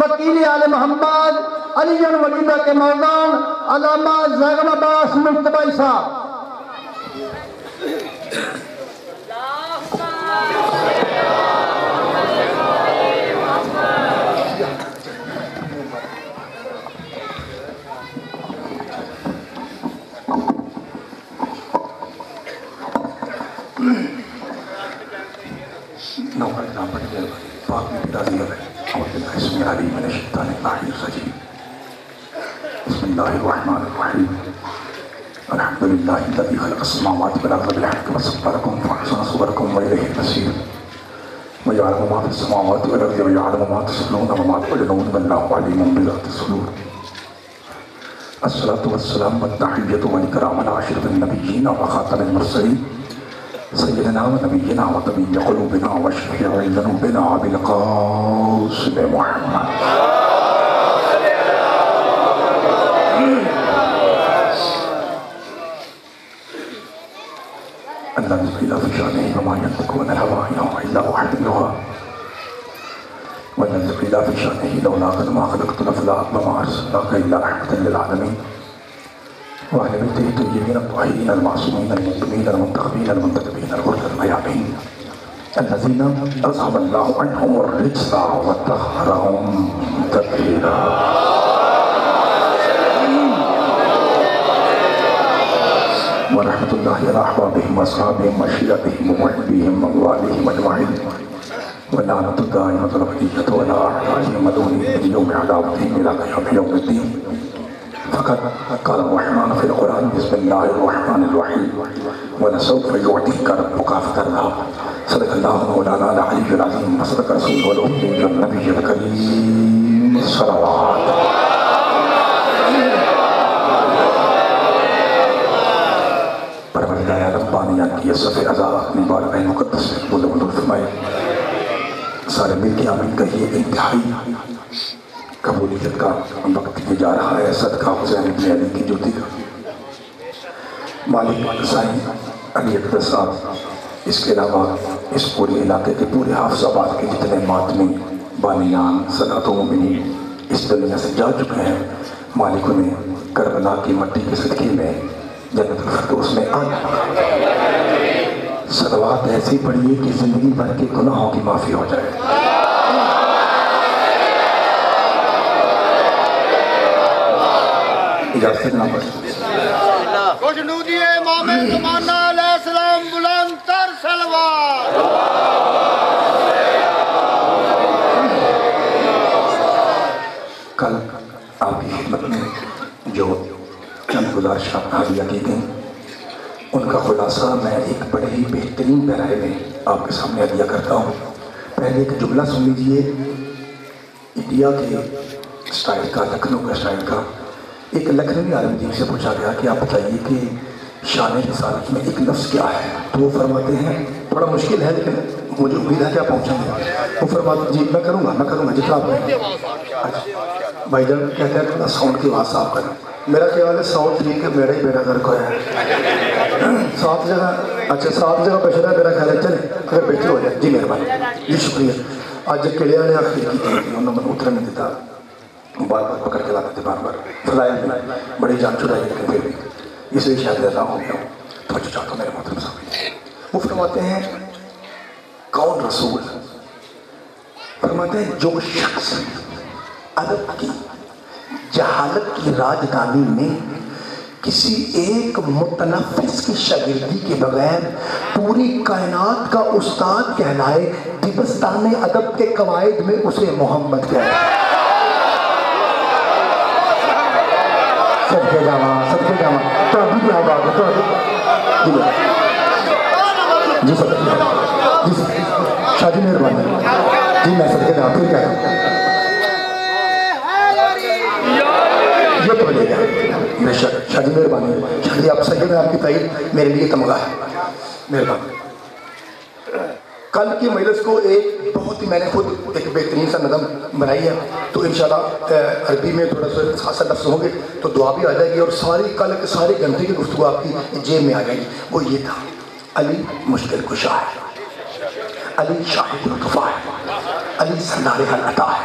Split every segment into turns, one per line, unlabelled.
وکیل آل محمد علی جان ولیدہ کے موزان علامہ زیغم عباس مجتبی صاحب.
بسم اللہ الرحمن الرحیم. الحمدللہ الذی خلق السماوات والارض بالحق وصورکم فاحسن صورکم والیہ المصیر ویعلم ما فی السماوات والارض ویعلم ما تسرون وما تعلنون واللہ علیم بذات الصدور. الصلاة والسلام والتحیۃ والاکرام علی اشرف النبیین وخاتم المرسلین سیدنا و نبینا و طبیب قلوبنا و شفیع ذنوبنا ابی القاسم محمد. الذي قيل في شأنه وما ينطق عن الهوى إن هو إلا وحي يوحى والذي قيل في شأنه لولاك ما خلقت الأفلاك وما أرسلناك إلا رحمة للعالمين وأهل بيته الطيبين الطاهرين المعصومين المنتقمين المنتخبين المنتدبين الغر الميامين الذين أذهب الله عنهم الرجس وطهرهم تطهيرا. ورحمة الله على أحبابهم وأصحابهم وأشياخهم ومحبيهم وأموالهم أجمعين ولعنة الدائمة الأبدية على أعدائهم ودونهم من يوم عداوتهم إلى يوم الدين. فقد قال الرحمن في القرآن بسم الله الرحمن الرحيم ولسوف يعطيك ربك فترضى. صدق الله مولانا العلي العظيم وصدق رسوله الأمي النبي الكريم الصلوات. کی صفِ عزا اپنی بارگاہ مقدس میں بلند فرمائے. سارے مل کے آمین کہیے. انتہائی قبولیت کا وقت یہ جا رہا ہے صدقہ حسین ابن علی کی جوتی کا. مالک سائیں علی اقدس صاحب اس کے علاوہ اس پورے علاقے کے پورے حافظ آباد کے جتنے ماتمی بانیان صدقات و مومنین اس دنیا سے جا چکے ہیں مالک انہیں کربلا کی مٹی کے صدقے میں جنت الفردوس میں آنا. صلوات ایسی پڑھیے کہ زندگی بھر کے گناہوں کی معافی ہو جائے. اجازت سے جناب
خوشنودی امام زمانہ علیہ السلام بلند تر صلوات.
کل آپ کی خدمت میں جو چند گزارشات حاضریہ کی گئیں ان کا خلاصہ میں ایک بڑے ہی بہترین پیرائے میں آپ کے سامنے عطیہ کرتا ہوں. پہلے ایک جملہ سن لیجئے انڈیا کے اسٹائل کا لکھنؤ کا اسٹائل کا. ایک لکھنوی عالم دین سے پوچھا گیا کہ آپ بتائیے کہ شان رسالت میں ایک لفظ کیا ہے تو وہ فرماتے ہیں بڑا مشکل ہے لیکن مجھے امید ہے کہ آپ پہنچیں گے. وہ فرماتے ہیں جی میں کروں گا جتنا آپ کہیں. بھائی جان کہتے ہیں تھوڑا ساؤنڈ کی آواز صاف کریں. میرا خیال ہے ساؤنڈ ٹھیک ہے میرا ہی بیٹا گھر کو ہے. 7 جگہ اچھا 7 جگہ بشرا میرا خیال ہے چلے اگر بیٹھے ہو جائے. جی مہربانی جی شکریہ. آج جب کلیہ نے آخر کی تھی انہوں نے اتر نہیں دیتا بار بار پکڑ کے لاتے تھے بار بار فضائل میں بڑی جان چڑھائی لیکن پھر بھی اس لیے شاید اللہ ہو گیا. توجہ چاہتا ہوں میرے محترم صاحب. وہ فرماتے ہیں کون رسول فرماتے ہیں جو شخص عرب کی جہالت کی راجدھانی میں کسی ایک متنفس کی شاگردی کے بغیر پوری کائنات کا استاد کہلائے دبستان ادب کے قواعد میں اسے محمد کہلائے. سب کے جامعہ تو ابھی کیا بات ہے. جی سر جی سر شاہ جی مہربانی جی میں سب کے جامعہ پھر کیا یہ تو لے گا بے شک. شاہ جی مہربانی شاہ جی آپ سید آپ کی تائید میرے لیے تمغہ ہے. مہربانی. کل کی مجلس کو ایک بہت ہی میں نے خود ایک بہترین سا نظم بنائی ہے تو انشاءاللہ عربی میں تھوڑا سا خاصا لفظ ہوں گے تو دعا بھی آ جائے گی اور ساری کل سارے گھنٹے کی گفتگو آپ کی جیب میں آ جائے گی. وہ یہ تھا علی مشکل کشا ہے علی شاہد الطفا ہے علی سردار حل عطا ہے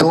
2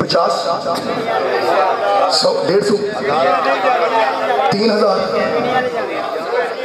50 100 150 3000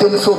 300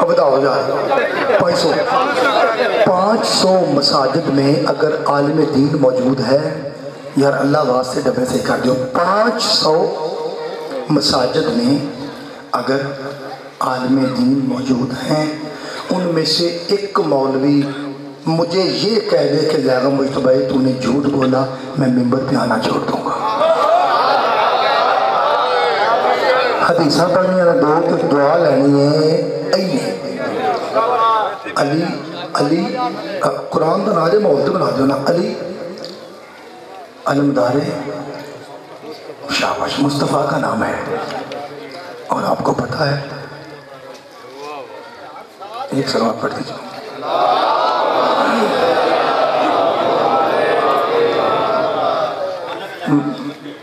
اب بتاؤ جا 500 مساجد میں اگر عالم دین موجود ہے، یار اللہ واسطے ڈبے سے کر دو، 500 مساجد میں اگر عالم دین موجود ہیں، ان میں سے ایک مولوی مجھے یہ کہہ دے کہ زیادہ مجھ بھائی تو نے جھوٹ بولا، میں ممبر پہ آنا چھوڑ دوں گا۔ حدیثہ پڑھنی ہے، دو دعا لینی ہے، علی قرآن کا ناجے محلت بنا دو نا، علی علمدار شاباش مصطفیٰ کا نام ہے، اور آپ کو پتہ ہے ایک سلوات پڑھ دیجیے۔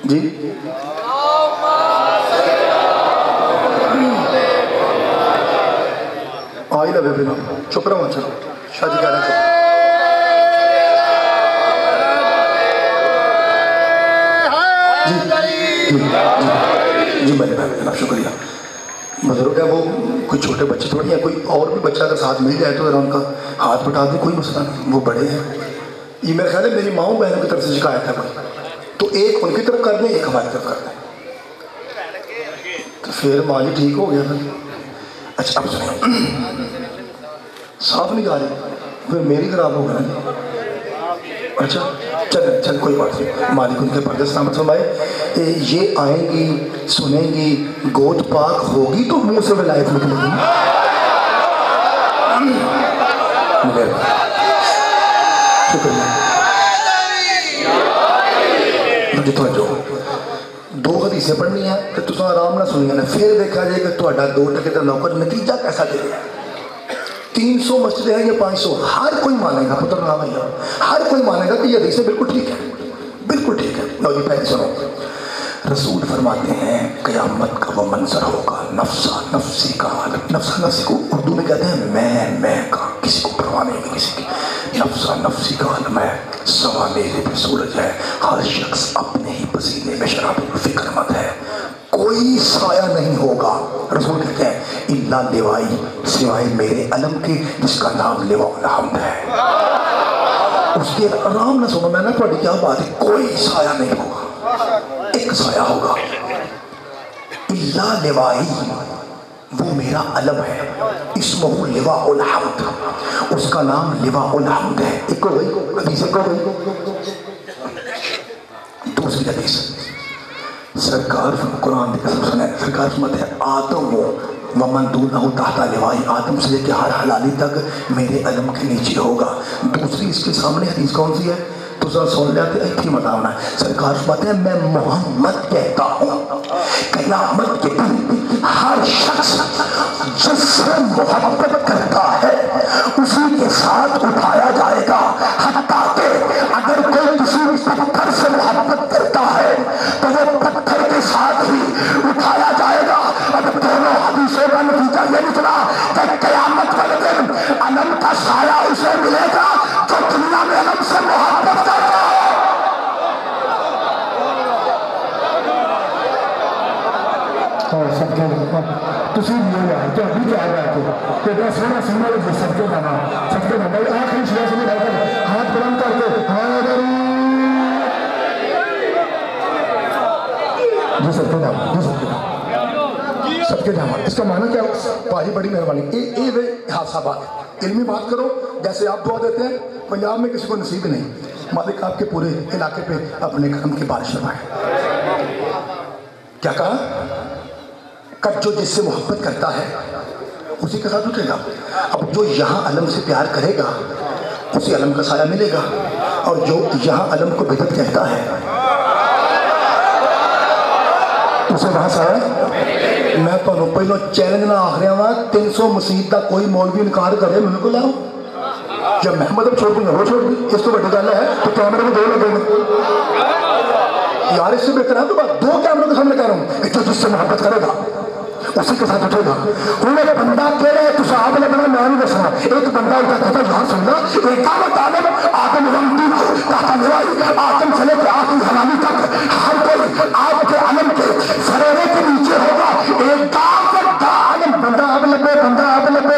جی آئی لبے بنا چپ رہا ہوں، چلو شاہ جی کہہ رہے ہیں جی میں نے جناب شکریہ۔ بزرگ ہے وہ، کوئی چھوٹے بچے تھوڑی ہیں، کوئی اور بھی بچہ اگر ساتھ مل جائے تو ذرا ان کا ہاتھ بٹا دیں، کوئی مسئلہ نہیں، وہ بڑے ہیں۔ یہ میرا خیال ہے میری ماؤں بہنوں کی طرف سے شکایت ہے کوئی، تو ایک ان کی طرف کر دیں، ایک ہماری طرف کر دیں، تو پھر ماں جی ٹھیک ہو گیا تھا۔ اچھا اب سنیں، صاف نہیں جا رہی، پھر میری خراب ہو گیا۔ اچھا چل کوئی بات نہیں، مالک ان کے پردے سلامت فرمائے۔ یہ آئیں گی، سنیں گی، گود پاک ہوگی تو منہ سے ولایت نکلے گی۔ شکریہ مجھے توجہ، 2 حدیثیں پڑھنی ہیں کہ تُساں آرام نہ سنی، پھر دیکھا جائے کہ تہاڈا 2 ٹکے کا نوکر نتیجہ کیسا دے رہا ہے۔ 300 مسجدیں ہیں یا 500، ہر کوئی مانے گا، پتر نہ بھائی، ہر کوئی مانے گا کہ یہ حدیثیں بالکل ٹھیک ہے، بالکل ٹھیک ہے۔ لو جی پہلے سنو، رسول فرماتے ہیں قیامت کا وہ منظر ہوگا، نفسا نفسی کا حالت، نفسا نفسی کو اردو میں کہتے ہیں میں کا، کسی کو پرواہ نہیں ہے کسی کی، نفسا نفسی کا عالم ہے، سوا میرے پہ سورج ہے، ہر شخص اپنے ہی پسینے میں شراب فکر مند ہے، کوئی سایہ نہیں ہوگا، رسول کہتے ہیں الا لوائی، سوائے میرے علم کے جس کا نام لواء الحمد ہے۔ اس کے آرام نہ سنو، میں نے پڑھی کیا بات ہے، کوئی سایہ نہیں ہوگا، ایک سایہ ہوگا، الا لوائی، وہ میرا علم ہے، اسمہ لواء الحمد، اس کا نام لواء الحمد ہے۔ ایک ہو گئی حدیث، ایک ہو گئی۔ دوسری حدیث سرکار قرآن کی قسم سنیں، سرکار فرماتے ہیں آدم ومن دونہ تحت لوائی، آدم سے لے کے ہر حلالی تک میرے علم کے نیچے ہوگا۔ دوسری اس کے سامنے حدیث کون سی ہے تو ذرا سن لیتے ہیں، ایک ہی بتانا ہے۔ سرکار فرماتے ہیں میں محمد کہتا ہوں قیامت کے دن ہر شخص جس سے محبت کرتا ہے اسی کے ساتھ اٹھایا جائے گا، حتیٰ کہ اگر کوئی کسی پتھر سے محبت کرتا ہے تو وہ پتھر کے ساتھ ہی اٹھایا جائے گا۔ اب دونوں حدیثوں کا نتیجہ یہ نکلا کہ قیامت والے دن علم کا سایہ اسے ملے گا جو دنیا میں علم سے محبت کرتا ہے۔
تسی بھی ہے کہ ابھی کیا رہا ہے کہ بڑا سونا سننا لگے سب کے جانا بھائی آخری شروع سے نہیں کر ہاتھ بلند کر کے جی سب کے جانا، جی سب کے جانا، سب کے جانا۔ اس کا معنی کیا؟ پاری بڑی مہربانی، یہ حادثہ بات علمی بات کرو، جیسے آپ دعا دیتے ہیں پنجاب میں کسی کو نصیب نہیں، مالک آپ کے پورے علاقے پہ اپنے کرم کی بارش فرمائے۔ کیا کہا؟ جو جس سے محبت کرتا ہے اسی کے ساتھ اٹھے گا۔ اب جو یہاں علم سے پیار کرے گا اسی علم کا سایہ ملے گا، اور جو یہاں علم کو بدعت کہتا ہے اسے وہاں سایہ۔ میں تو پہلو چیلنج نہ آخ رہا ہوں، 300 مسیح کا کوئی مولوی انکار کرے میرے کو لاؤ، جب میں مطلب چھوڑ دوں گا وہ چھوڑ دوں، اس تو بڑی گل ہے تو کیمرے میں 2 لگے گے یار، اس سے بہتر ہے تو بات 2 کیمروں کے سامنے کہہ رہا ہوں، جو جس سے محبت کرے گا اسی کے ساتھ اٹھے گا۔ ہوں ایک بندہ کہہ رہے تو صحابہ نے بنا میں نہیں دسنا، ایک بندہ اٹھا کہتا یہاں سننا ایک دعوت عالم آدم رمدی تحت لوائی، آدم سے لے کے آخری حلالی تک ہر کوئی آپ کے علم کے سریرے کے نیچے ہوگا۔ ایک دعوت عالم، بندہ اب لبے، بندہ اب لبے،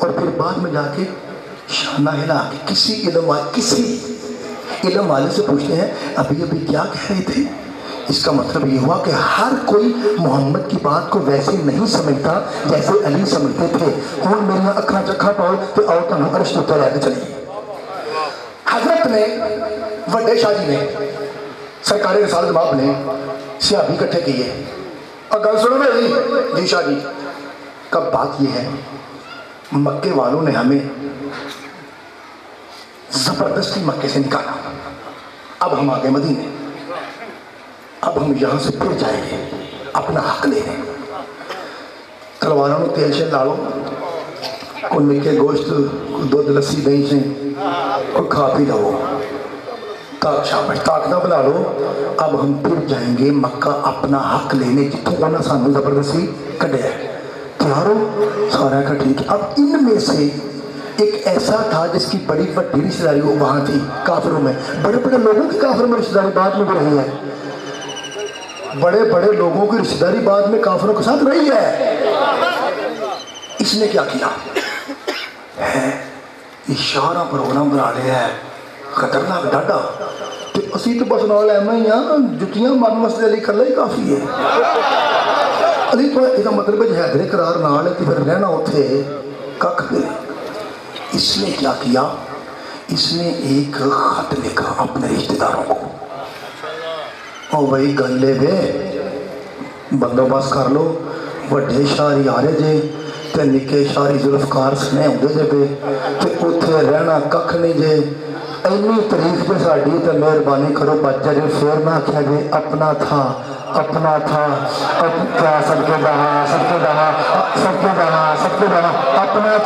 اور پھر بعد میں جا کے شانہ ہلا کے کسی علم والے سے پوچھتے ہیں ابھی ابھی کیا کہہ رہے تھے. اس کا مطلب یہ ہوا کہ ہر کوئی محمد کی بات کو ویسے نہیں سمجھتا جیسے علی سمجھتے تھے. ہوں میرا اکھاں چکھا پاؤ تو آؤ تمہیں عرش اتر لے کے چلیے. حضرت نے وڈے شاہ جی نے سرکار رسالت مآب نے صحابی اکٹھے کیے اور گل سنو میری. جی شاہ جی کب بات یہ ہے مکے والوں نے ہمیں زبردستی مکے سے نکالا. اب ہم آگے مدینے. اب ہم یہاں سے پھر جائیں گے اپنا حق لینے. تلواروں میں تیل شیل ڈالو کوئی مکے گوشت کوئی دودھ لسی دہی سے کوئی کھا پی لو طاقتہ بنا لو. اب ہم پھر جائیں گے مکہ اپنا حق لینے جتوں انہوں سانو زبردستی کڈیا ہے. تیار ہو سارا کا ٹھیک ہے. اب ان میں سے ایک ایسا تھا جس کی بڑی بڑی رشتہ داری وہاں تھی کافروں میں. بڑے بڑے لوگوں کی کافروں میں رشتہ داری بعد میں بھی رہی ہے. بڑے بڑے لوگوں کی رشتہ داری بعد میں کافروں کے ساتھ رہی ہے. اس نے کیا کیا ہے اشارہ پروگرام بنا لیا ہے خطرناک ڈاڈا. تو اسی تو بس نال ایمیں ہی ہاں جتیاں مارن واسطے علی کلا ہی کافی ہے. علی تو یہ مطلب ہے حیدر قرار نال ہے کہ پھر رہنا اتنے کھ پہ. اس نے کیا کیا اس نے ایک خط لکھا اپنے رشتہ داروں کو. او بھائی گلے بے بندوبست کر لو وڈے شاہری آ رہے جے تے نکے شاہری ذوالفقار سنے ہوندے جے پہ تے اتنے رہنا کھ نہیں جے. اینی تاریخ پہ ساڈی تے مہربانی کرو بچ جائے. پھر نہ آخیا جے اپنا تھا کیا سب کے دہا اپنا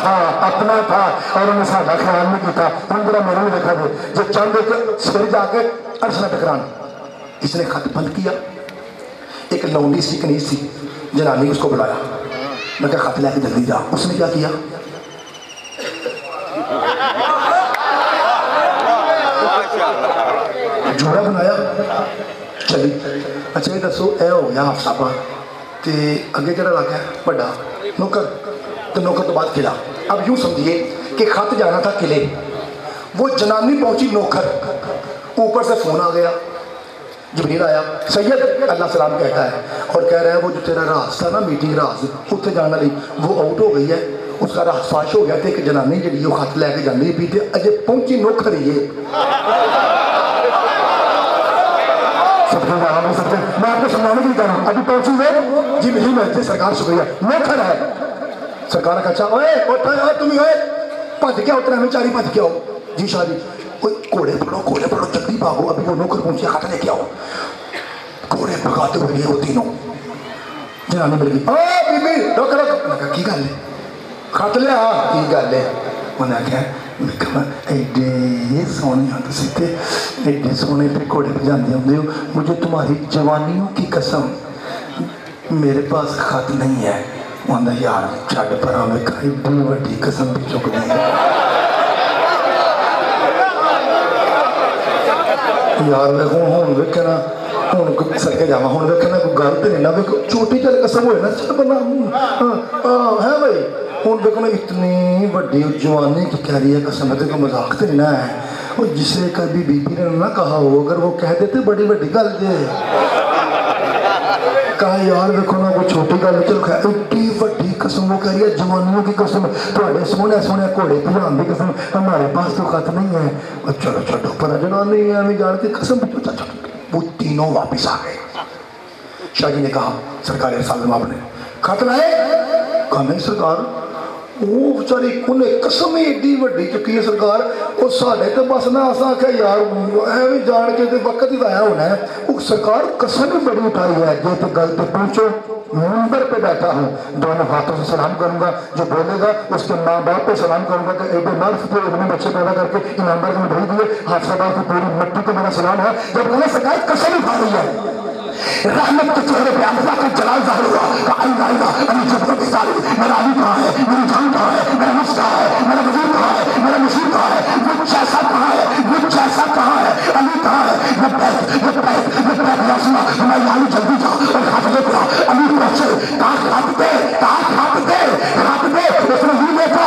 تھا اور انہیں ساڈا خیال نہیں کیتا. ہوں ذرا میرے دیکھا جے جو چند ایک سر جا کے عرش نہ ٹکران. اس نے خط بند کیا. ایک لونڈی سی کنیز سی جنانی اس کو بلایا. میں کہا خط لے کے جلدی جا. اس نے کیا کیا جوڑا بنایا چلی. اچھا یہ دسو اے ہو گیا آپ صاحبہ تے اگے کہڑا لگ گیا بڑا نوکر تو نوکر تو بعد قلعہ. اب یوں سمجھیے کہ خط جانا تھا قلعے. وہ جنانی پہنچی نوکر اوپر سے فون آ گیا جبریل آیا سید اللہ سلام کہتا ہے اور کہہ رہا ہے وہ جو تیرا راز تھا نا میٹنگ راز اتنے جانا نہیں وہ آؤٹ ہو گئی ہے. اس کا راز فاش ہو گیا تھا. ایک جنانی جی وہ خط لے کے جانے پی تے اجے پہنچی نوکر ہی ہے. میں آپ کو سمجھانے کے لیے کہہ رہا ہوں ابھی پہنچی ہوئے جی نہیں میں سرکار شکریہ نوکر ہے. سرکار کا اچھا اوے تم ہی ہوئے بھج کے اتنا ہمیں چاری بھج کے آؤ. جی شاہ جی گھوڑے پڑھو جلدی بھاگو ابھی وہ نوکر پہنچے خط لے کے آؤ. گھوڑے بھگاتے ہوئے گئے وہ تینوں. جنانی مل گئی بی روک کی گل ہے خط لیا کی گل ہے. انہیں آخیا ایڈے سونے ہو تو ایڈے سونے پہ گھوڑے پہ جانے ہوتے ہو. مجھے تمہاری جوانیوں کی قسم میرے پاس خط نہیں ہے. انہیں یار چھڈ پرا میں ایڈی وڈی قسم بھی چک دی یار ہوں ویکے نا ہوں سڑکے جا ہوں ویکے نا کوئی گل تو نہیں نہ چھوٹی چل قسم ہوئے نا چل بنا ہے بھائی. ہوں دیکھو نا اتنی وڈی جوانی کی کہہ رہی ہے قسم ہے تو مذاق تو نہیں نہ ہے. اور جسے کبھی بی بی نے نہ کہا ہو اگر وہ کہہ دیتے بڑی وڈی گل جے کہا یار دیکھو نا کوئی چھوٹی گل چلو خیر ایڈی وڈی قسم وہ کہہ رہی ہے جوانیوں کی قسم تھوڑے سونے سونے گھوڑے پجان کی قسم ہمارے پاس تو خط نہیں ہے. اور چلو چھڈو پر جنانی ہے ہمیں جان کے قسم وہ تینوں واپس آ گئے. شاہ جی نے کہا سرکار رسالت مآب نے خط لائے کہا نہیں سرکار. وہ بچاری انہیں قسم ایڈی وڈی چکی ہے سرکار وہ ساڈے تو بس نہ اساں آخیا یار ایویں جان کے وقت ہی آیا ہونا ہے. وہ سرکار قسم ہی بڑی اٹھائی ہے جی تو گل پہ پہنچو منبر پہ بیٹھا ہوں دونوں ہاتھوں سے سلام کروں گا. جو بولے گا اس کے ماں باپ پہ سلام کروں گا کہ ایڈے مرد پہ اتنے بچے پیدا کر کے ایماندار میں بھیج دیے. حادثہ بات کی پوری مٹی کو میرا سلام ہے. جب انہیں سرکار قسم اٹھا رہی ہے رحمت کے چہرے پہ اللہ کا جلال ظاہر ہوا کہ آئی گا علی جبروں کے سارے میرا علی کہاں ہے میری جان کہاں ہے میرا نفس کہاں ہے میرا وزیر کہاں ہے میرا مشیر کہاں ہے مجھ جیسا کہاں ہے مجھ جیسا کہاں ہے علی کہاں ہے لبیک یا سنا ہمارے علی جلدی جا اور خط لے کر علی پہنچے کہاں خط دے اس نے یہ دیکھا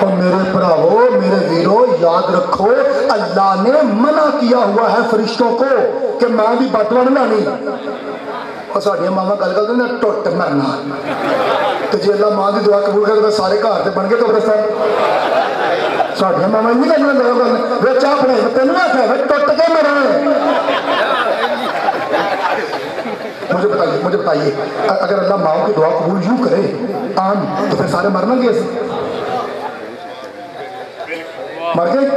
اور میرے بھراو میرے ویرو یاد رکھو اللہ نے منع کیا ہوا ہے فرشتوں کو کہ ماں بھی بدوا نہیں لانی اور ساڑیاں ماما گل کرتے نا ٹوٹ مرنا تو جی اللہ ماں کی دعا قبول کرے تو سارے گھر سے بن گئے قبرستان ساڑیاں ماما نہیں کرنا لگا چاہ پڑے تین نہ کہ ٹوٹ کے مرے مجھے بتائیے اگر اللہ ماؤں کی دعا قبول یوں کرے عام تو پھر سارے مرنا گے مر گئے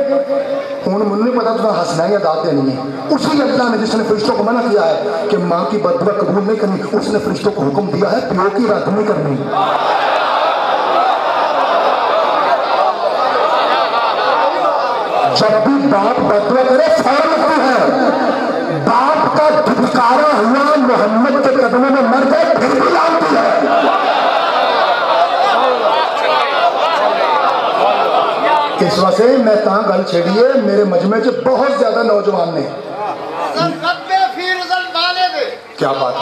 ہوں مجھے نہیں پتا تمہیں ہنسنا یا داد دینی ہے اسی اللہ نے جس نے فرشتوں کو منع کیا ہے کہ ماں کی بد دعا قبول نہیں کرنی اس نے فرشتوں کو حکم دیا ہے پیو کی رد نہیں کرنی جب بھی باپ بد دعا کرے فوراً لگتی ہے باپ کا دھتکارا ہوا محمد کے قدموں میں مر گئے پھر بھی لانتی ہے اس وجہ سے میں تاں گل چھڑیے میرے مجمع سے بہت زیادہ نوجوان نے کیا بات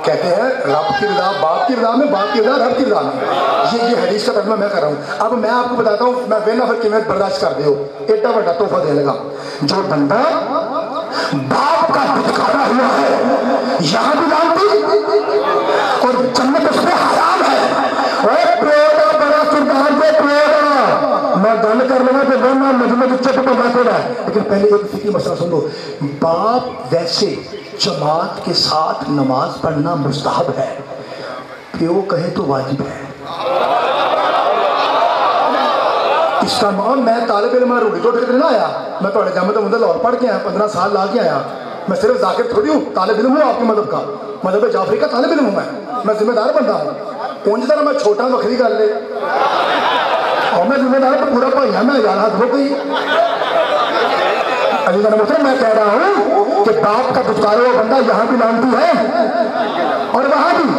کہتے ہیں رب کی رضا باپ کی رضا میں باپ کی رضا رب کی رضا میں یہ حدیث کا ترجمہ میں کر رہا ہوں اب میں آپ کو بتاتا ہوں میں بے نفر کی محنت برداشت کر دیو ایڈا بڑا تحفہ دینے لگا جو بندہ باپ کا دھتکارا ہوا ہے یہاں بھی لانتی اور جنت اس میں حرام ہے بڑا کردار دے میں گل کر لوں کہ میں مجمع چپ پہ بیٹھے رہا لیکن پہلے ایک فکری مسئلہ سن لو باپ ویسے جماعت کے ساتھ نماز پڑھنا مستحب ہے پیو کہے تو واجب ہے اس کا نام میں طالب علم روٹی توڑ کے نہ آیا میں تھوڑے جامع تو مدد لاہور پڑھ کے آیا 15 سال لا کے آیا میں صرف ذاکر تھوڑی ہوں طالب علم ہوں آپ کے مذہب کا مذہب جعفری کا طالب علم ہوں میں ذمہ دار بندہ ہوں اونج طرح میں چھوٹا وکری گل لے اور میں ذمہ دار پر پورا بھائی میں یار ہاتھ ہو گئی علی کا مطلب میں کہہ رہا ہوں کہ باپ کا دھتکارا ہوا بندہ یہاں بھی لانتی ہے اور وہاں بھی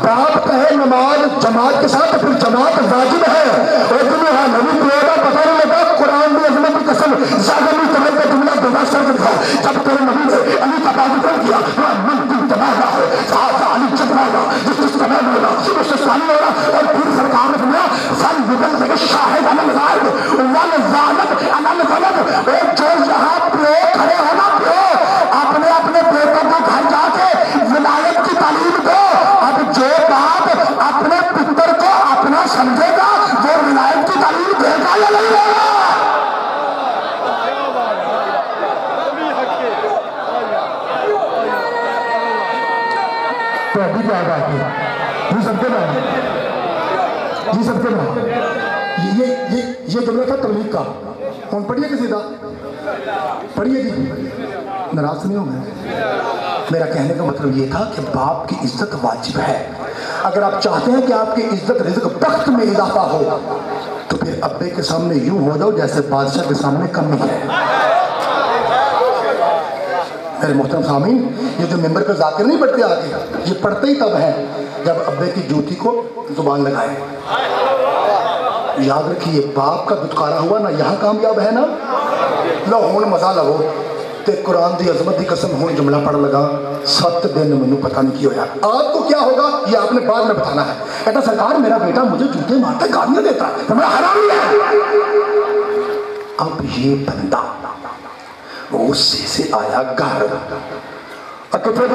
باپ کہے نماز جماعت کے ساتھ پھر جماعت واجب ہے اور تمہیں ہاں نبی پڑھا پتہ نہیں لگا قرآن بھی عظمت کی قسم زیادہ نہیں کرنے کا جملہ برداشت کر دکھا جب تیرے نبی نے علی کا بات کر دیا من کی تباہ ہے صحابہ علی چکرا گا جس تباہ ہوگا اس سے سالی ہوگا اور پھر سرکار نے فرمایا فل بدل لگے شاہد علی الغائب ول ضالت علی الغلب ایک جو یہاں پہ کھڑے ہونا پہ اپنے اپنے بیٹوں کو گھر جا کے ولایت کی تعلیم دو اب جو باپ اپنے پتر کو اپنا سمجھے گا وہ ولایت کی تعلیم دے گا یا نہیں دے گا تو ابھی کیا بات ہے یہ سب کے نام یہ سب کے نام یہ جملہ تھا تبلیغ کا کون پڑھیے کسی دا پڑھیے جی ناراض نہیں ہوں میرا کہنے کا مطلب یہ تھا کہ باپ کی عزت واجب ہے اگر آپ چاہتے ہیں کہ آپ کی عزت رزق بخت میں اضافہ ہو تو پھر ابے کے سامنے یوں ہو جاؤ جیسے بادشاہ کے سامنے کمی ہے میرے محترم سامعین یہ جو ممبر پہ ذاکر نہیں پڑھتے آگے یہ پڑھتے ہی تب ہے جب ابے کی جوتی کو زبان لگائے یاد رکھیے باپ کا دھتکارا ہوا نا یہاں کامیاب ہے نا لو ہون مزہ لو تے قرآن دی عظمت دی قسم ہون جملہ پڑھ لگا 7 دن منو پتہ نہیں کی ہویا آپ کو کیا ہوگا یہ آپ نے بعد میں بتانا ہے کہتا سرکار میرا بیٹا مجھے جوتے مارتا ہے گالیاں دیتا ہے تو میرا حرامی ہے اب یہ بندہ غصے سے آیا گھر کتنے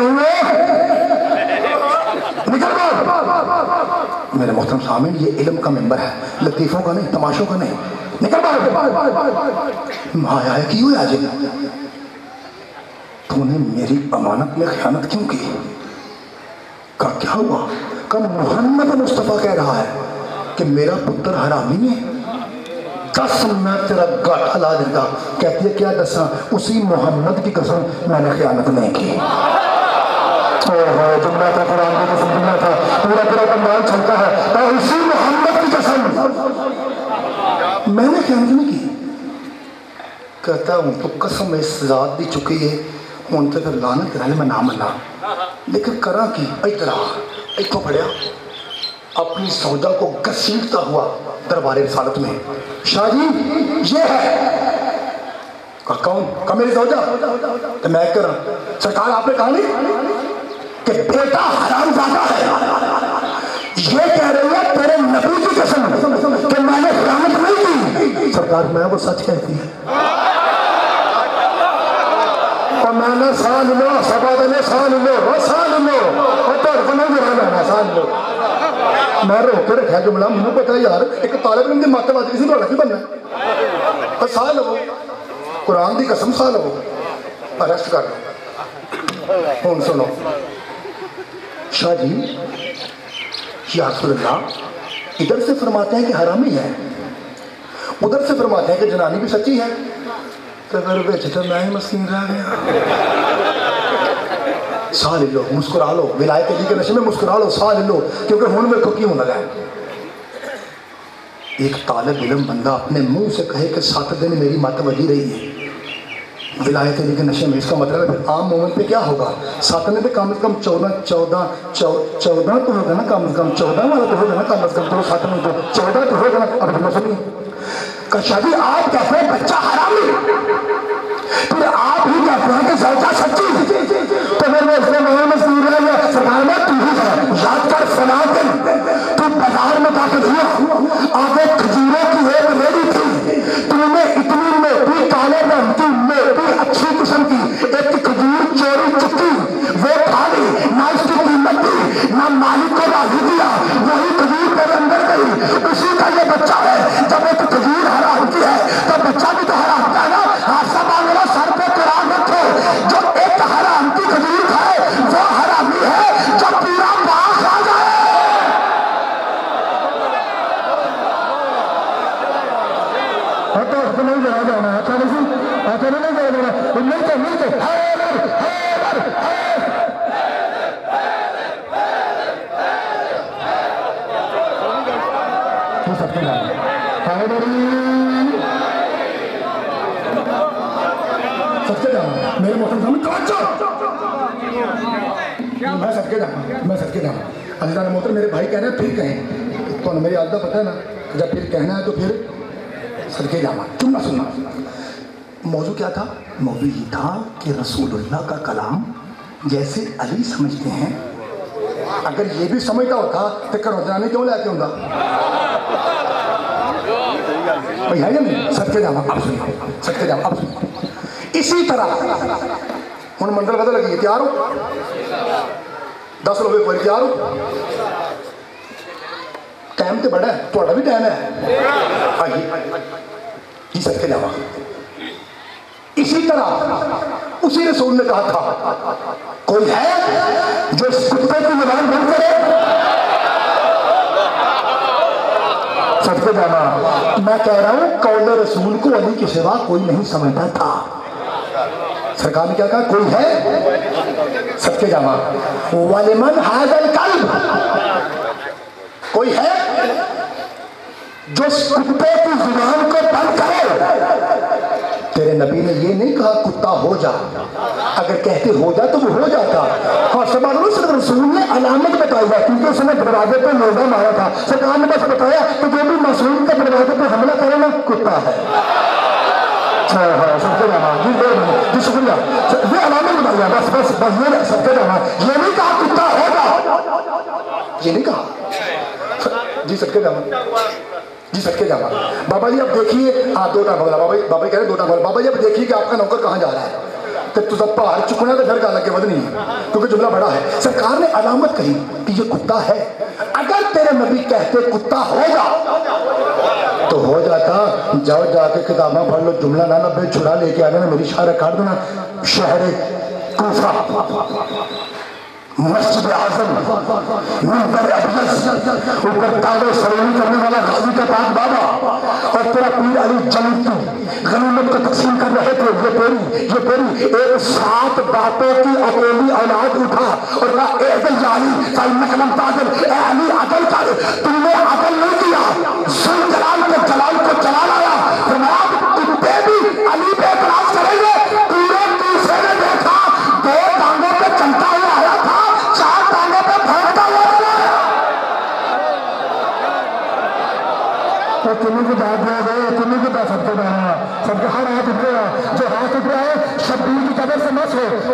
میرے محترم سامعین یہ علم کا ممبر ہے لطیفوں کا نہیں تماشوں کا نہیں نکل باہر آیا ہے کیوں ہے آج تو نے میری امانت میں خیانت کیوں کی کہا کیا ہوا کہا محمد مصطفیٰ کہہ رہا ہے کہ میرا پتر حرامی ہے قسم میں تیرا گاٹھا لا دیتا کہتی ہے کیا دساں اسی محمد کی قسم میں نے خیانت نہیں کی جملہ تھا قرآن کی قسم جملہ تھا پورا پورا کمال چلتا ہے تو اسی محمد کی قسم میں نے خیانت نہیں کی کہتا ہوں تو قسم اس ذات دی چکی ہے ہوں تو پھر لانت کرا لے میں نہ منا لیکن کرا کی اتنا پڑھیا اپنی سودا کو گسیٹتا ہوا دربار رسالت میں شاہ جی یہ ہے کہا کون کہا میری سودا تو میں کہہ رہا سرکار آپ نے کہا نہیں کہ بیٹا حرام زادہ ہے یہ کہہ رہی ہے تیرے نبی کی قسم کہ میں نے خیانت نہیں کی. سرکار میں وہ سچ کہتی ہے اور میں نے سان لو سباد نے سان لو اور طرف نہیں رہنا سان لو. میں رو کے رکھا جملہ مجھے پتا یار ایک طالب علم کی مات بات کسی بڑا کی بننا ہے سا لو قرآن کی قسم سا لو ارسٹ کر لو. ہوں سنو شاہ جی یا رسول اللہ ادھر سے فرماتے ہیں کہ حرامی ہے ادھر سے فرماتے ہیں کہ جنانی بھی سچی ہے تو پھر بچ تو میں ہی مسکین رہ گیا. سا لے لو مسکرا لو ولایت علی کے نشے میں مسکرا لو سا لے لو کیونکہ ہوں میں کیوں لگا ہے. ایک طالب علم بندہ اپنے منہ سے کہے کہ 7 دن میری مت وجی رہی ہے ولایت علی کے نشے میں, اس کا مطلب ہے پھر عام مومن پہ کیا ہوگا 7 دن پہ کم از کم 14 تو ہوگا نا, کم از کم 14 والا تو ہوگا نا, کم از کم تو 7 میں تو 14 تو ہوگا نا. اب ہم سنیے کشا جی آپ کہتے ہیں بچہ حرامی پھر آپ ہی کہتے ہیں کہ زوجہ سچی تو پھر میں اس میں مسئول رہا ہے سرکار میں تو ہی ہے یاد کر فلاں دن تو بازار میں داخل ہوا آگے کھجوروں کی ایک ریڑھی تھی تو نے اتنی موٹی کالے رنگ کی موٹی اچھی قسم کی ایک کھجور چوری چکی وہ کھا لی نہ اس کی قیمت دی نہ مالک کو راضی دیا وہی کھجور میرے اندر گئی اسی کا یہ بچہ ہے. جب ایک کھجور حرام کی ہے تو بچہ بھی تو حرام کا ہے نا. حادثہ مانگ لو سر پہ قرآن رکھو جو ایک حرام کی کھجور کھائے وہ حرامی ہے جو پورا باغ کھا جائے. نہیں جانا جانا اچھا نہیں جانا مل کے میرے موسم میں سب کے جانا اللہ نے محترم میرے بھائی کہنا ہے پھر کہیں تو میری عادت پتہ ہے نا جب پھر کہنا ہے تو پھر صدقے جانا. چننا سننا موضوع کیا تھا؟ موضوع یہ تھا کہ رسول اللہ کا کلام جیسے علی سمجھتے ہیں اگر یہ بھی سمجھتا ہوتا تو کرو جانے کیوں لے کے ہوں گا بھائی ہے یا نہیں. صدقے جانا اب سنیے صدقے جانا اب سنیے. اسی طرح ہوں منزل بدل لگی ہے تیار ہو 10 لوگ ایک بار تیار ہو ٹائم تو بڑا ہے تھوڑا بھی ٹائم ہے آئیے جی سر کے جاوا. اسی طرح اسی رسول نے کہا تھا کوئی ہے جو اس کتے کی زبان بند کرے. سر کے جاوا میں کہہ رہا ہوں قول رسول کو علی کے سوا کوئی نہیں سمجھتا تھا. سرکار نے کیا کہا کوئی ہے سب کے جاوا وَلِمَنْ هَذَا الْقَلْبِ کوئی ہے جو اس کتے کی زبان کو بند کرے. تیرے نبی نے یہ نہیں کہا کتا ہو جا, اگر کہتے ہو جا تو وہ ہو جاتا. اور سبحان اللہ صرف رسول نے علامت بتائی ہے کیونکہ اس نے دروازے پہ لوگا مارا تھا. سرکار نے بس بتایا کہ جو بھی معصوم کے دروازے پہ حملہ کرے نا کتا ہے. سب کے جانا جی شکریہ یہ علامت بتایا بس بس بس یہ سب کے جانا یہ نہیں کہا کتا ہوگا یہ نہیں کہا جی سب کے جانا جی سب کے جانا. بابا جی اب دیکھیے ہاں 2 ٹانگ بولا بابا جی کہہ رہے 2 ٹانگ بولا. بابا جی اب دیکھیے کہ آپ کا نوکر کہاں جا رہا ہے کہ تجھے پہاڑ چکنا تو پھر گالا کے ود نہیں ہے کیونکہ جملہ بڑا ہے. سرکار نے علامت کہی کہ یہ کتا ہے. اگر تیرے نبی کہتے کتا ہوگا تو ہو جاتا. جاؤ جا کے کتاباں پڑھ لو جملہ نہ نبے چھڑا لے کے آنے میں میری شاعر کاٹ دینا. شہر کوفہ مسجد اعظم منبر اقدس اوپر تاغ سرونی کرنے والا غازی کا پاک بابا اور تیرا پیر علی جنتی غنیمت کو تقسیم کر رہے تھے. یہ تیری ایک 7 باتوں کی اکیلی اولاد اٹھا اور کہا اے عدل جالی فإنک لم تعدل. اے علی عدل کر, تم نے عدل نہیں کیا. ذوالجلال کے جلال کو جلال آیا. فرمایا کتے بھی علی پہ اعتراض کریں گے. پورے دوسرے نے دیکھا 2 ٹانگوں پہ چلتا ہوا آیا تھا 4 ٹانگوں پہ پھینکتا ہوا آیا. تو تمہیں کو بات دیا گئے تمہیں کو بات سب کو ڈالا سب کے ہر ہاتھ اٹھ رہا جو ہاتھ اٹھ رہا ہے شبیر کی قبر سے مت ہو.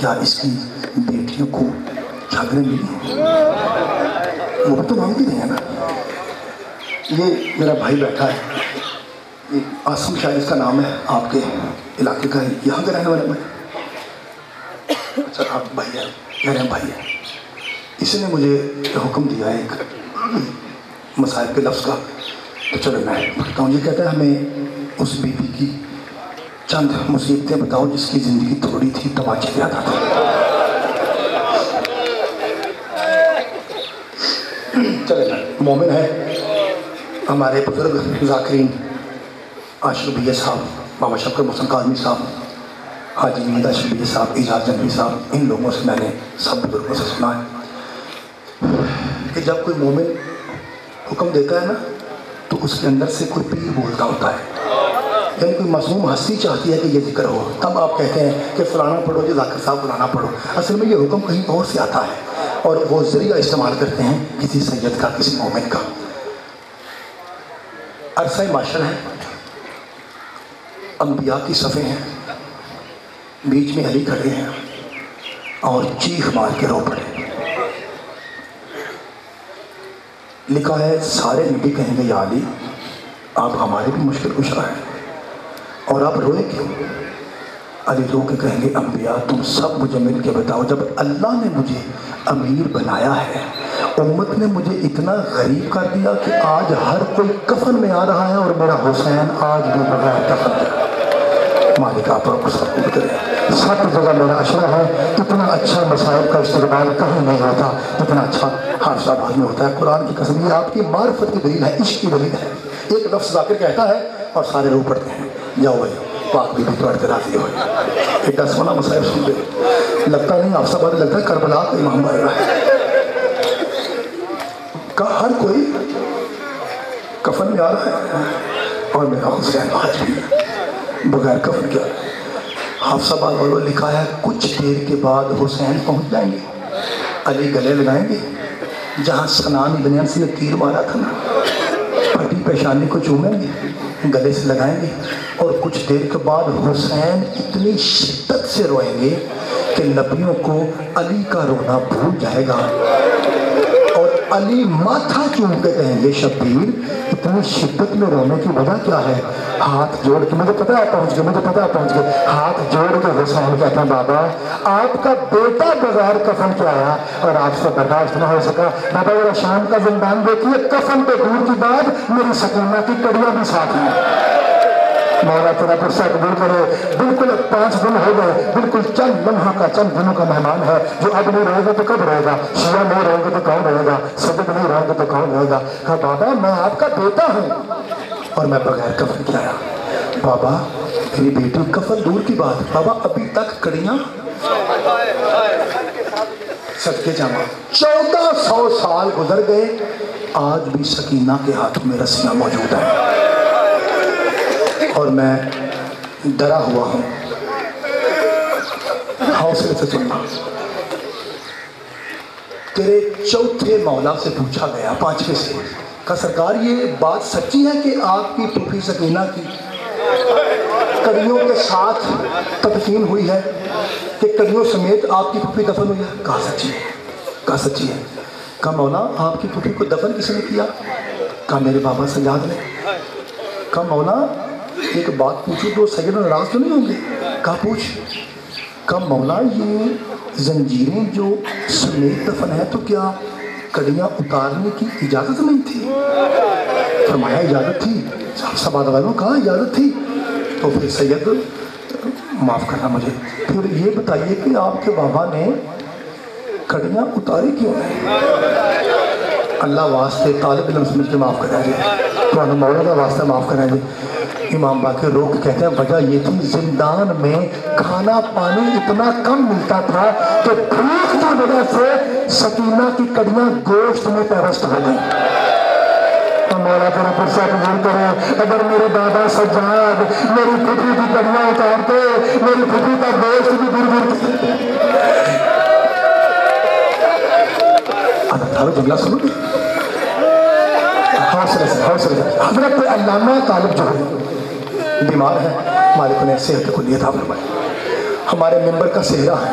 کیا اس کی بیٹیوں کو چادریں ملی ہیں؟ وہ بھی تو مانگتی نہیں ہے نا. یہ میرا بھائی بیٹھا ہے, یہ آسم شاید اس کا نام ہے, آپ کے علاقے کا ہے, یہاں کا رہنے والا بھائی. اچھا آپ بھائی ہیں, کہہ رہے ہیں بھائی ہیں. اس نے مجھے حکم دیا ہے ایک مصائب کے لفظ کا, تو چلو میں پڑھتا ہوں. یہ کہتا ہے ہمیں اس بی بی کی چند مصیبتیں بتاؤ جس کی زندگی تھوڑی تھی تماچے زیادہ تھا. چلے مومن ہے, ہمارے بزرگ ذاکرین عاشق بھیا صاحب, بابا شکر محسن قادمی صاحب, حاجی امید عاشق بھیا صاحب, اعجاز جنوی صاحب, ان لوگوں سے میں نے سب بزرگوں سے سنا ہے کہ جب کوئی مومن حکم دیتا ہے نا تو اس کے اندر سے کوئی پیر بولتا ہوتا ہے, یعنی کوئی معصوم ہستی چاہتی ہے کہ یہ ذکر ہو, تب آپ کہتے ہیں کہ فلانا پڑھو جی ذاکر صاحب فلانا پڑھو. اصل میں یہ حکم کہیں اور سے آتا ہے اور وہ ذریعہ استعمال کرتے ہیں کسی سید کا, کسی مومن کا. عرصہ معاشر ہے, انبیاء کی صفیں ہیں, بیچ میں علی کھڑے ہیں اور چیخ مار کے رو پڑے. لکھا ہے سارے نبی کہیں گے یا علی آپ ہمارے بھی مشکل کشا ہیں, اور آپ روئے کیوں؟ علی رو کے کہیں گے انبیاء تم سب مجھے مل کے بتاؤ, جب اللہ نے مجھے امیر بنایا ہے, امت نے مجھے اتنا غریب کر دیا کہ آج ہر کوئی کفن میں آ رہا ہے اور میرا حسین آج بھی بغیر کفن ہے. مالک آپ کو سب کو کرے. 7 جگہ میرا اشرا ہے, اتنا اچھا مسائل کا استقبال کہیں نہیں ہوتا اتنا اچھا حادثہ بعد میں ہوتا ہے. قرآن کی قسم یہ آپ کی معرفت کی دلیل ہے, عشق کی دلیل ہے. ایک لفظ ذاکر کہتا ہے اور سارے رو پڑتے ہیں. جاؤ بھائی پاک بی بی پڑھتے راضی ہو. ایک سونا مسائل سن دے, لگتا نہیں آپ سب لگتا ہے کربلا کا امام بن رہا ہے. ہر کوئی کفن میں آ رہا ہے اور میرا حسین آج بھی بغیر کفن کیا. حافظ آباد والوں لکھا ہے کچھ دیر کے بعد حسین پہنچ جائیں گے, علی گلے لگائیں گے جہاں سنان ابن انس نے تیر مارا تھا نا, پھٹی پیشانی کو چومیں گے, گلے سے لگائیں گے, اور کچھ دیر کے بعد حسین اتنی شدت سے روئیں گے کہ نبیوں کو علی کا رونا بھول جائے گا, اور علی ماتھا چوم کے کہیں گے شبیر اتنی شدت میں رونے کی وجہ کیا ہے؟ ہاتھ جوڑ کے, مجھے پتا ہے پہنچ گئے, مجھے پتا ہے پہنچ گئے, ہاتھ جوڑ کے حسین کہتا ہے بابا آپ کا بیٹا بغیر کفن کے آیا اور آپ سے برداشت نہ ہو سکا. بابا میرا شام کا زندان دیکھیے, کفن پہ دور کی بات میری سکینہ کی کڑیاں بھی ساتھ ہیں. مولا تیرا پرسہ قبول کرے. بالکل 5 دن ہو گئے, بالکل چند لمحہ کا چند دنوں کا مہمان ہے, جو اب نہیں رہے گا تو کب رہے گا؟ شیعہ نہیں رہے گا تو کون رہے گا؟ صدق نہیں رہے گا تو کون رہے گا؟ کہا بابا میں آپ کا بیٹا ہوں اور میں بغیر کفن کے آیا. بابا میری بیٹی, کفن دور کی بات, بابا ابھی تک کڑیاں صدقے جاما 1400 سال گزر گئے, آج بھی سکینہ کے ہاتھوں میں رسیاں موجود ہیں اور میں ڈرا ہوا ہوں. حوصلے سے سننا, تیرے چوتھے مولا سے پوچھا گیا, 5ویں سے, کہ سرکار یہ بات سچی ہے کہ آپ کی پھوپھی سکینہ کی کڑیوں کے ساتھ تدفین ہوئی ہے, کہ کڑیوں سمیت آپ کی پھوپھی دفن ہوئی ہے؟ کہا سچی ہے. کہا سچی ہے. کہا مولا آپ کی پھوپھی کو دفن کس نے کیا؟ کہا میرے بابا سجاد نے. کہا مولا ایک بات پوچھو تو سید ناراض تو نہیں ہوں گے؟ کہا پوچھ. کہا مولا یہ زنجیریں جو سمیت دفن ہے تو کیا کڑیاں اتارنے کی اجازت نہیں تھی؟ فرمایا اجازت تھی. سب والوں کہا اجازت تھی. تو پھر سید معاف کرنا مجھے, پھر یہ بتائیے کہ آپ کے بابا نے کڑیاں اتاری کیوں ہیں؟ اللہ واسطے طالب علم سمجھ کے معاف کریں جی, تو مولا کا واسطہ معاف کریں جی. امام باقر روک کہتے ہیں وجہ یہ تھی زندان میں کھانا پانی اتنا کم ملتا تھا کہ بھوک کی وجہ سے سکینہ کی کڑیاں گوشت میں پیوست ہو گئی. مولا تیرا پرسہ قبول کرے. اگر میرے دادا سجاد میری پھوپھی کی کڑیاں اتارتے, میری پھوپھی کا گوشت بھی گر گر. جملہ سنو گے, حوصلے سے حوصلے سے. حضرت علامہ طالب جو بیمار ہے, مالک نے صحت کو عطا فرمائے, ہمارے ممبر کا صحرا ہے,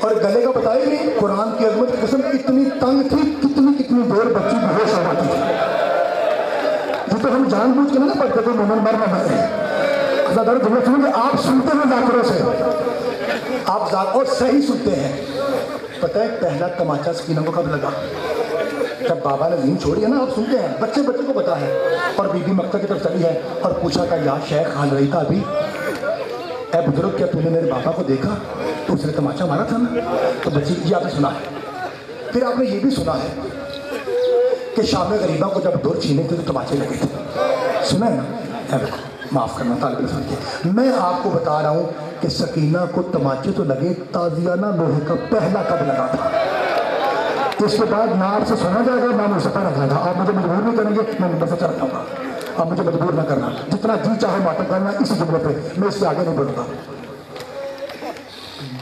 اور گلے کا بتایا نہیں، قرآن کی عظمت کی قسم اتنی تنگ تھی، کتنی دیر بچی بہوش ہو جاتی تھی. یہ تو ہم جان بوجھ کے نہ پڑھتے تھے مومن مرنا مرے. اللہ تعالیٰ جملہ سنیں کہ آپ سنتے ہیں ذاکروں سے، آپ اور صحیح سنتے ہیں. پتہ ہے پہلا تماچا سکینہ کو کب لگا؟ جب بابا نے دین چھوڑی ہے نا. آپ سنتے ہیں، بچے کو پتا ہے. اور بی بی مکہ کی طرف چلی ہے اور پوچھا کہ یا شیخ حال رہی تھا ابھی، اے بزرگ کیا تم نے میرے بابا کو دیکھا تو اس نے تماچا مارا تھا نا؟ تو بچی یہ آپ نے سنا ہے. پھر آپ نے یہ بھی سنا ہے کہ شام غریبہ کو جب دور چھینے تھے تو تماچے لگے تھے. سنا ہے نا؟ معاف کرنا طالب علم کے، میں آپ کو بتا رہا ہوں کہ سکینہ کو تماچے تو لگے، تازیانہ لوہے کا پہلا کب لگا تھا. اس کے بعد نہ آپ سے سنا جائے گا نہ مجھ سے پڑھا جائے گا. آپ مجھے مجبور نہیں کریں گے، میں نمبر سے چل رہا ہوں. آپ مجھے مجبور نہ کرنا، جتنا جی چاہے ماتم کرنا اسی جملے پہ، میں اس سے آگے نہیں بڑھوں گا.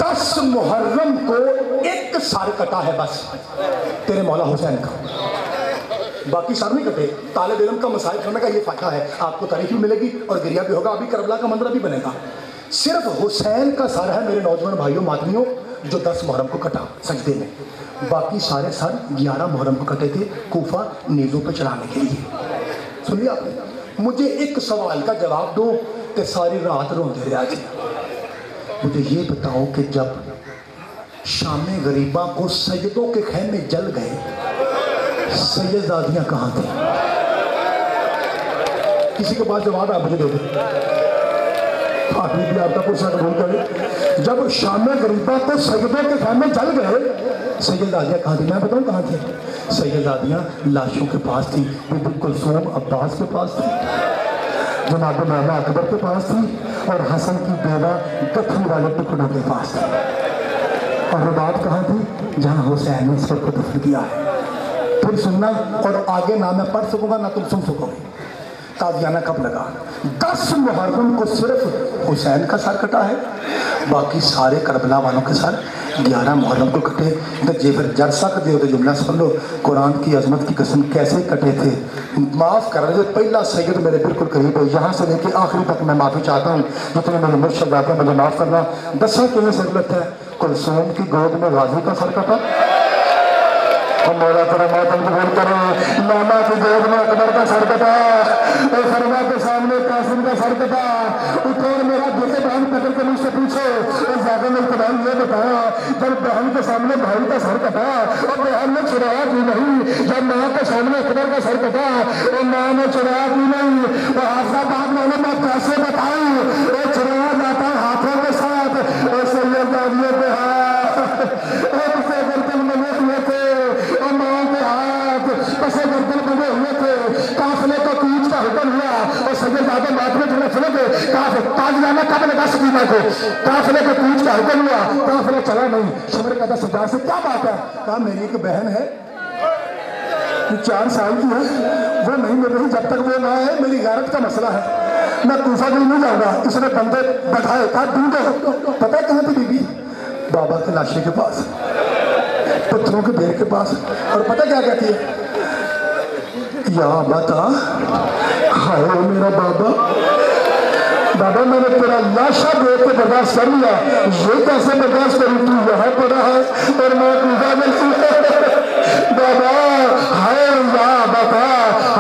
10 محرم کو ایک سر کٹا ہے بس تیرے مولا حسین کا، باقی سر نہیں کٹے. طالب علم کا مسائل کرنے کا یہ فائدہ ہے، آپ کو تاریخ بھی ملے گی اور گریہ بھی ہوگا. ابھی کربلا کا منظر بھی بنے گا. صرف حسین کا سر ہے میرے نوجوان بھائیوں ماتمیوں جو 10 محرم کو کٹا سجدے میں. باقی سارے سر 11 محرم کو کٹے تھے کوفہ نیزوں پہ چڑھانے کے لیے. سن لیا آپ نے؟ مجھے ایک سوال کا جواب دو کہ ساری رات روندے رہا جی. مجھے یہ بتاؤ کہ جب شام غریبہ کو سجدوں کے خیمے جل گئے، سیدزادیاں کہاں تھیں؟ کسی کے پاس جواب آپ مجھے دے دیں. آدمی بھی آپ کا پوچھنا قبول کرے. جب شام غریبہ کو سجدوں کے خیمے جل گئے، سیدزادیاں کہاں تھیں؟ میں بتاؤں کہاں تھیں؟ سیدزادیاں لاشوں کے پاس تھی. بی بی کلثوم عباس کے پاس تھی، جناب مولانا اکبر کے پاس تھی، اور حسن کی بیوہ گٹھن والے ٹکڑوں کے پاس تھی. اور رباط کہاں تھی؟ جہاں حسین نے اس وقت کو دفن کیا ہے. پھر سننا، اور آگے نہ میں پڑھ سکوں گا نہ تم سن سکو گے. تازیانہ کب لگا؟ 10 محرم کو صرف حسین کا سر کٹا ہے، باقی سارے کربلا والوں کے سر 11 محرم کو کٹے. جی پھر جر سکتے ہو تو جملہ سن لو، قرآن کی عظمت کی قسم کیسے کٹے تھے. معاف کر رہے پہلا سید میرے بالکل قریب ہے، یہاں سے لے کے آخری تک میں معافی چاہتا ہوں. جتنے میرے مرشد آتے ہیں مجھے معاف کرنا. 10 کیوں سے غلط ہے؟ کلثوم کی گود میں غازی کا سر کٹا، اور مولا تیرا ماتم قبول کرے. لاما کی گود میں اکبر کا سر کٹا، اور خرما کے سامنے قاسم کا سر کٹا. اٹھو اور میرا بیٹے بہن پکڑ کے مجھ سے پوچھو. اور زیادہ میں اقتدار یہ بتایا جب بہن کے سامنے بھائی کا سر کٹا اور بہن نے چھڑایا بھی نہیں، جب ماں کے سامنے اکبر کا سر کٹا اور ماں نے چھڑایا بھی نہیں. اور حافظہ بات میں نے کیسے بتائی؟ اور چھڑایا جاتا ہاتھوں کے ساتھ، اور سیدزادیوں کے ہاتھ اور اسے گردن بنے ہوئے تھے، اور ماں کے ہاتھ پسے گردن بنے ہوئے تھے. قافلے کو کوچ کا حکم ہوا اور سیدزادے بات میں جنہیں سنو گے تازیانہ کب لگا سکینہ کو؟ قافلے کو کوچ کا حکم ہوا، قافلہ چلا نہیں. شمر کا 10 ہزار سے کیا بات ہے؟ کہا میری ایک بہن ہے 4 سال کی ہے، وہ نہیں مل رہی، جب تک وہ نہ ہے میری غیرت کا مسئلہ ہے، میں کوفہ دل نہیں جاؤں گا. اس نے بندے بٹھائے، کہا ڈھونڈو. پتہ ہے کہاں تھی بی بی؟ بابا کے لاشے کے پاس، پتھروں کے ڈھیر کے پاس. اور پتہ کیا کہتی ہے؟ یا بتا ہائے میرا بابا، بابا میں نے تیرا لاشا دیکھ کے برداشت کر لیا، یہ کیسے برداشت کروں؟ تو یہاں پڑا ہے اور میں کوفہ میں. بابا ہائے یا بتا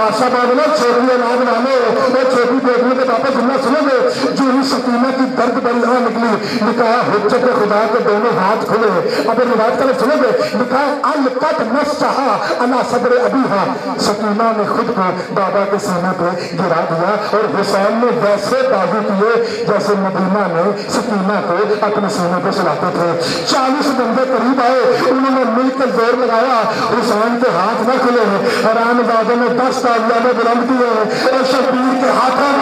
آشا بادلہ چھوٹی اولاد والے اور چھوٹی بیٹیوں کے پاپا جملہ سنو گے. جو ہی سکینہ کی درد بری ہاں نکلی، نکاح حجت خدا کے دونوں ہاتھ کھلے. اب روایت کا سنو گے، نکاح القت نسچہا علی صدر ابیہا. سکینہ نے خود کو بابا کے سینے پہ گرا دیا اور حسین نے ویسے بازو کیے جیسے مدینہ نے سکینہ کو اپنے سینے پہ سلاتے تھے. 40 بندے قریب آئے، انہوں نے مل کر زور لگایا، حسین کے ہاتھ نہ کھلے. حرام زادے نے 10 تازیانے بلند کیے اور شبیر کے ہاتھوں